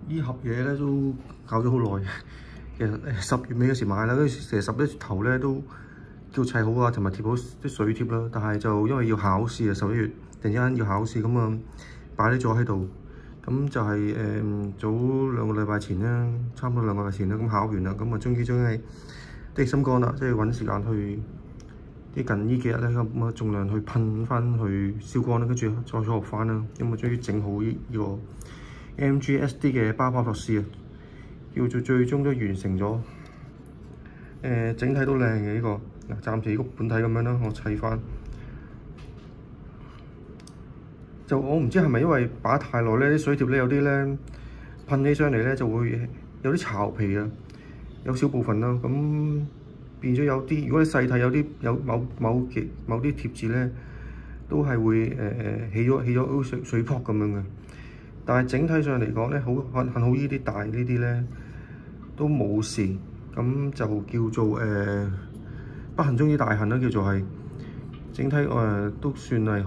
呢盒嘢咧都搞咗好耐，其實10月尾嗰時買啦，跟住成11月頭咧都叫砌好啊，同埋貼好啲水貼啦。但係就因為要考試啊，11月突然之間要考試，咁啊擺低咗喺度。咁就係早2個禮拜前啦，差唔多2個禮拜前啦，咁考完啦，咁啊終於係的心肝啦，即係揾時間去近呢幾日咧，咁啊盡量去噴翻去燒乾啦，跟住再學翻啦，咁啊終於整好呢個 MGSD 嘅巴巴托斯啊，叫做最終都完成咗。整體都靚嘅呢個，嗱暫時呢個本體咁樣啦，我砌翻。就我唔知係咪因為擺太耐咧，啲水貼咧有啲咧噴起上嚟咧就會有啲巢皮啊，有少部分啦，咁變咗有啲，如果你細睇有某啲貼紙咧都係會起咗水泡咁樣嘅。但係整體上嚟講咧，幸好呢啲大呢啲咧都冇事，咁就叫做不幸中之大幸啦，叫做係整體都算係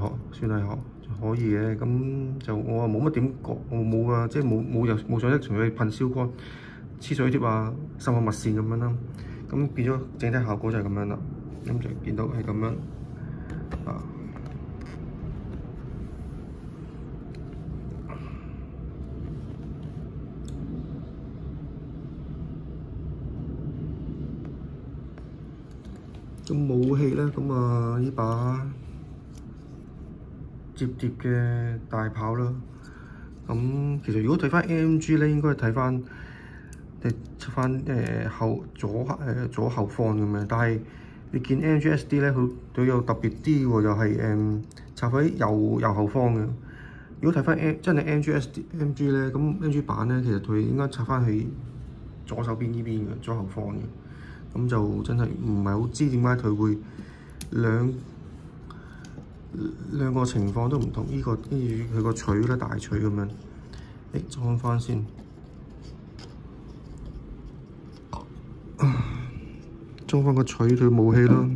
可以嘅。咁就我冇乜點覺，我冇啊，即係冇上一層去噴燒乾黐水貼啊，滲下墨線咁樣啦。咁變咗整體效果就係咁樣啦。咁就見到係咁樣啊。咁武器咧，咁啊呢把摺疊嘅大炮啦。咁其實如果睇翻 AMG 咧，應該係睇翻出翻左後方咁樣。但係你見 MGSD 咧，佢有特別啲喎，又係插喺右後方嘅。如果睇翻真係 MG 咧，咁 MG 版咧，其實佢應該插翻喺左手邊呢邊嘅左後方嘅。咁就真係唔係好知點解佢會兩個情況都唔同。呢個跟住佢個錘咧，大錘咁樣，裝翻先，裝翻個錘對武器啦。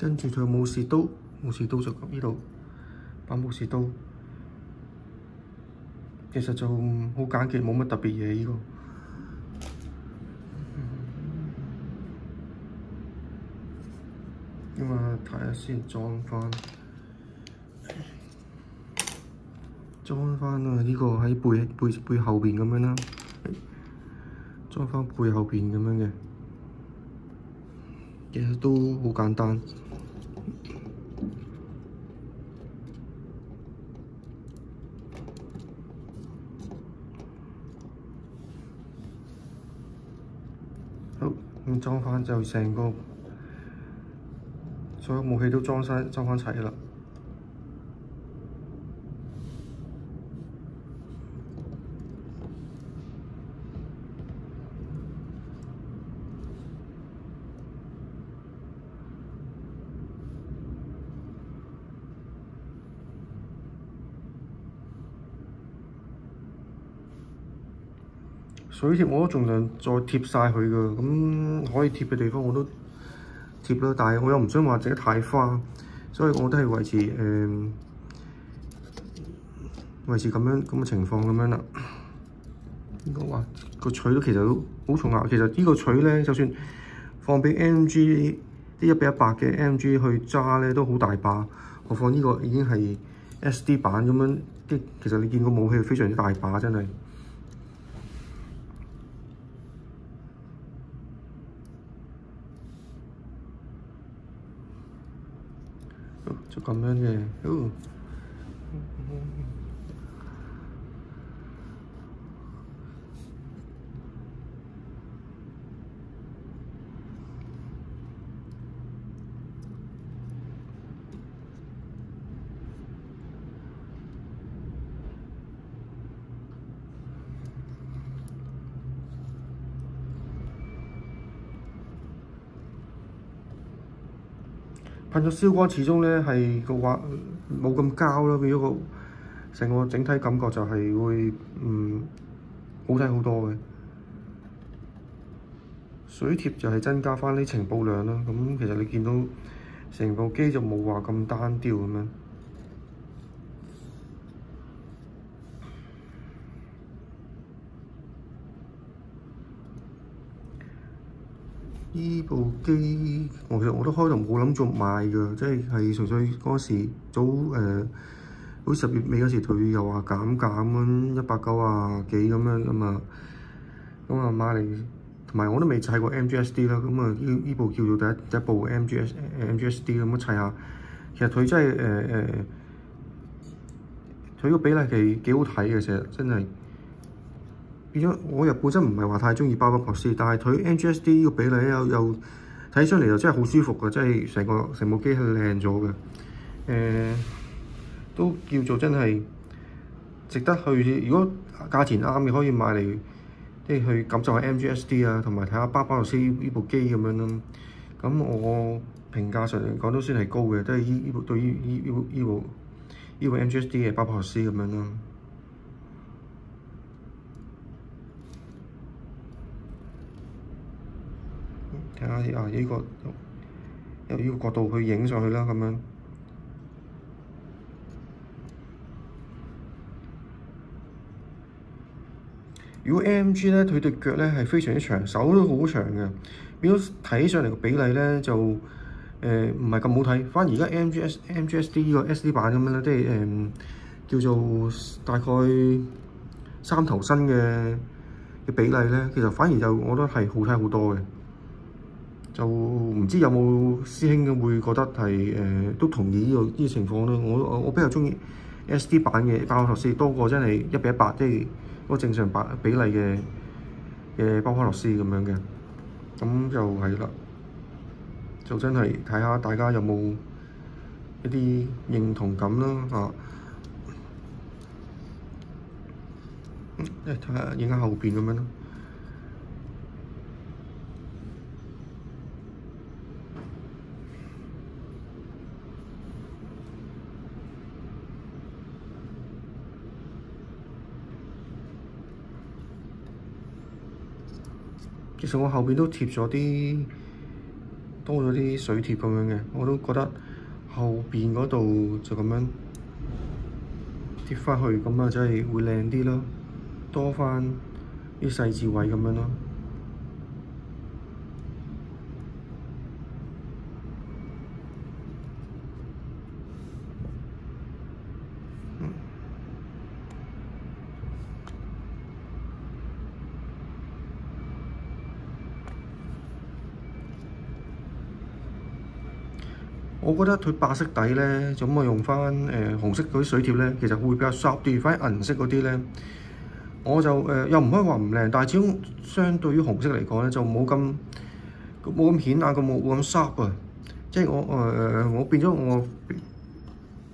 跟住仲有武士刀就呢度把武士刀，其實就好簡潔，冇乜特別嘢呢個。咁啊，睇下先裝翻啊！呢個喺背後邊咁樣啦，裝翻背後邊咁樣嘅，其實都好簡單。好，咁裝翻就成個所有武器都裝翻齊啦。水貼我都盡量再貼晒佢㗎，咁可以貼嘅地方我都貼啦，但係我又唔想話整得太花，所以我都係維持咁嘅情況咁樣啦。應該話個錘都其實都好重啊，其實呢個錘咧，就算放俾 MG 啲1:100嘅 MG 去揸咧，都好大把，何況呢個已經係 SD 版咁樣，其實你見個武器非常之大把，真係。就咁樣嘅，噴咗燒乾，始終咧係個畫冇咁膠啦，變咗個成個整體感覺就係會好睇好多嘅。水貼就係增加翻啲情報量啦。咁其實你見到成部機就冇話咁單調咁樣。呢部機其實我都開頭冇諗住賣㗎，即係純粹嗰時好似10月尾嗰時佢又話減咁190幾咁樣咁啊買嚟，同埋我都未砌過 MGSD 啦，咁啊呢部叫做第一部 MGSD 咁樣砌下，其實佢真係佢個比例幾好睇嘅，其實真係。變咗我又本身唔係話太中意巴巴博士，但係佢 MGSD 呢個比例咧又睇上嚟又真係好舒服嘅，即係成部機係靚咗嘅。都叫做真係值得去。如果價錢啱嘅，可以買嚟即係去感受下 MGSD 啊，同埋睇下巴巴羅斯呢部機咁樣咯。咁我評價上嚟講都算係高嘅，都係呢部對於呢部 MGSD 嘅巴巴羅斯咁樣咯。睇下呢個由呢個角度去影上去啦，咁樣。如果 AMG 咧，佢對腳咧係非常之長，手都好長嘅，變咗睇上嚟個比例咧就唔係咁好睇。反而而家 MGSD 呢個 SD 版咁樣咧，即係叫做大概3頭身嘅比例咧，其實反而就我覺得係好睇好多嘅。就唔知有冇師兄會覺得係都同意呢個情況咧？我比較中意 SD 版嘅巴巴羅斯多過真係1:100，即係嗰個正常比例嘅巴巴羅斯咁樣嘅。咁就係啦，就真係睇下大家有冇一啲認同感啦嚇。睇下影下後邊咁樣咯。其實我後邊都貼咗多咗啲水貼咁樣嘅，我都覺得後邊嗰度就咁樣貼翻去，咁啊真係會靚啲咯，多翻啲細節位咁樣咯。我覺得佢白色底咧，咁我用翻紅色嗰啲水貼咧，其實會比較 sharp 啲。反而銀色嗰啲咧，我就又唔可以話唔靚，但係始終相對於紅色嚟講咧，就冇咁顯眼，冇咁 sharp 啊。即係我變咗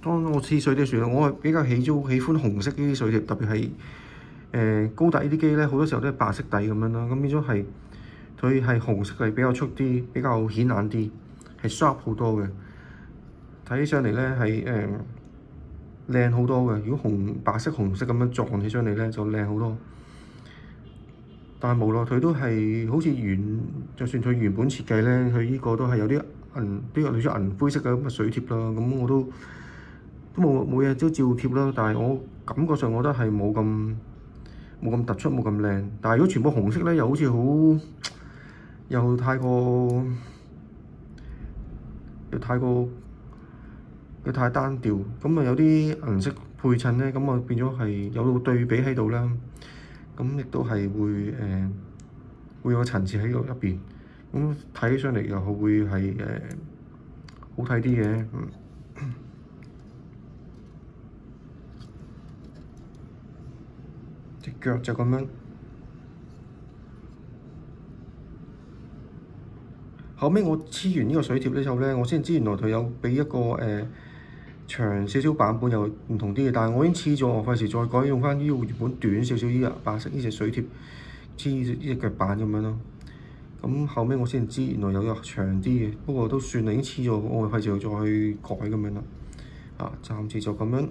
當我試水嘅時候，我係比較喜歡紅色呢啲水貼，特別係高達呢啲機咧，好多時候都係白色底咁樣啦。咁變咗係佢係紅色係比較出啲，比較顯眼啲，係 sharp 好多嘅。睇起上嚟咧係靚好多嘅。如果白色紅色咁樣撞起上嚟咧，就靚好多。但係無奈佢都係好似就算佢原本設計咧，佢呢個都係有啲類似銀灰色嘅咁嘅水貼啦。咁我都冇嘢都照貼啦。但係我感覺上我覺得係冇咁突出，冇咁靚。但係如果全部紅色咧，又好似又太單調，咁啊有啲銀色配襯咧，咁啊變咗係有個對比喺度啦。咁亦都係會有個層次喺度入邊，咁睇起上嚟又會係好睇啲嘅。隻腳就咁樣。後尾我黐完呢個水貼之後咧，我先知原來佢有俾一個長少少版本又唔同啲嘅，但係我已經黐咗，我費事再改，用翻呢個原本短少少呢個白色呢隻水貼黐呢隻腳板咁樣咯。咁後尾我先知原來有個長啲嘅，不過都算啦，已經黐咗，我費事再去改咁樣啦。暫時就咁樣。